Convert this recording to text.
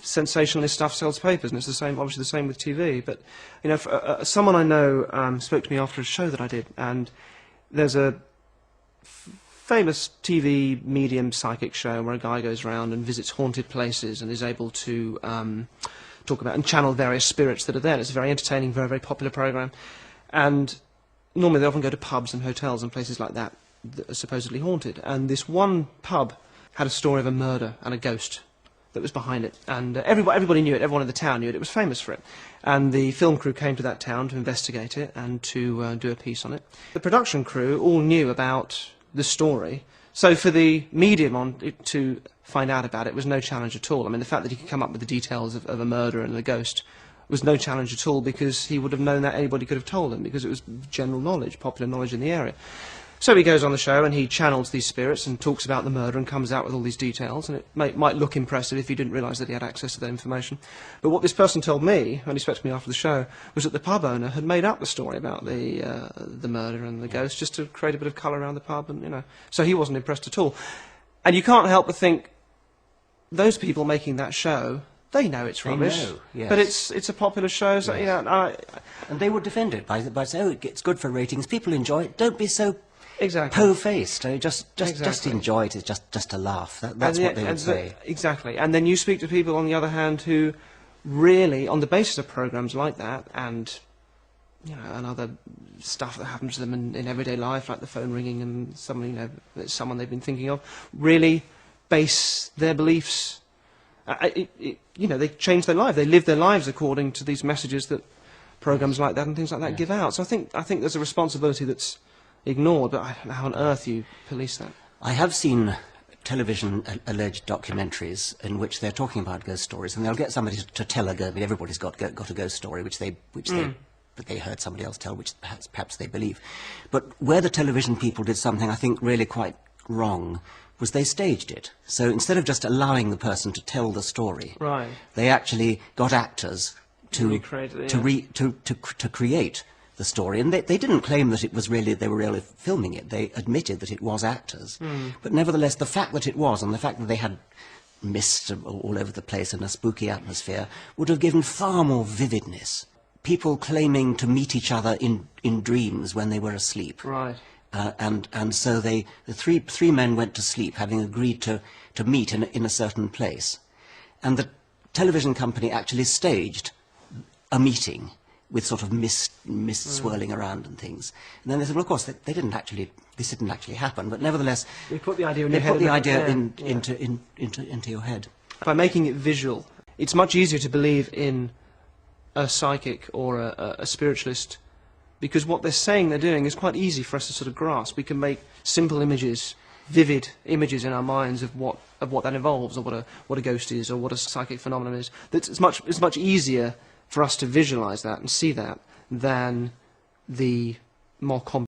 sensationalist stuff sells papers, and it's the same, obviously the same with TV. But you know, someone I know spoke to me after a show that I did, and there's a famous TV medium psychic show where a guy goes around and visits haunted places and is able to talk about and channel various spirits that are there. It's a very entertaining, very, very popular program. And normally they often go to pubs and hotels and places like that that are supposedly haunted. And this one pub had a story of a murder and a ghost that was behind it. And everybody knew it, everyone in the town knew it, it was famous for it. And the film crew came to that town to investigate it and to do a piece on it. The production crew all knew about the story, so for the medium to find out about it was no challenge at all. I mean, the fact that he could come up with the details of a murder and a ghost was no challenge at all, because he would have known that, anybody could have told him, because it was general knowledge, popular knowledge in the area. So he goes on the show and he channels these spirits and talks about the murder and comes out with all these details, and it might look impressive if you didn't realise that he had access to that information. But what this person told me, when he spoke to me after the show, was that the pub owner had made up the story about the murder and the ghost just to create a bit of colour around the pub, and you know, so he wasn't impressed at all. And you can't help but think, those people making that show, they know it's rubbish. They know, yes. But it's a popular show, so yes. you know. And they would defend it by saying, oh, it's good for ratings, people enjoy it, don't be so exactly po-faced. Just enjoy it. It's just a laugh. That's what they would say. Exactly. And then you speak to people, on the other hand, who really, on the basis of programs like that, and you know, and other stuff that happens to them in everyday life, like the phone ringing and someone, you know, someone they've been thinking of, really base their beliefs. You know, they change their life. They live their lives according to these messages that programs like that and things like that give out. So I think there's a responsibility that's ignored, but I don't know how on earth you police that. I have seen television alleged documentaries in which they're talking about ghost stories, and they'll get somebody to tell a ghost. I mean, everybody's got a ghost story which they heard somebody else tell, which perhaps they believe. But where the television people did something I think really quite wrong was they staged it. So instead of just allowing the person to tell the story, right, they actually got actors to create the story, and they didn't claim that it was really, they were really filming it. They admitted that it was actors. But nevertheless, the fact that it was, and the fact that they had mist all over the place and a spooky atmosphere, would have given far more vividness. People claiming to meet each other in dreams when they were asleep. Right. And so the three men went to sleep, having agreed to meet in a certain place. And the television company actually staged a meeting with sort of mist swirling around and things. And then they said, well, of course, this didn't actually happen, but nevertheless, they put the idea in into your head. By making it visual, it's much easier to believe in a psychic or a spiritualist, because what they're saying they're doing is quite easy for us to sort of grasp. We can make simple images, vivid images in our minds of what that involves, or what a ghost is, or what a psychic phenomenon is. It's much easier for us to visualise that and see that than the more complex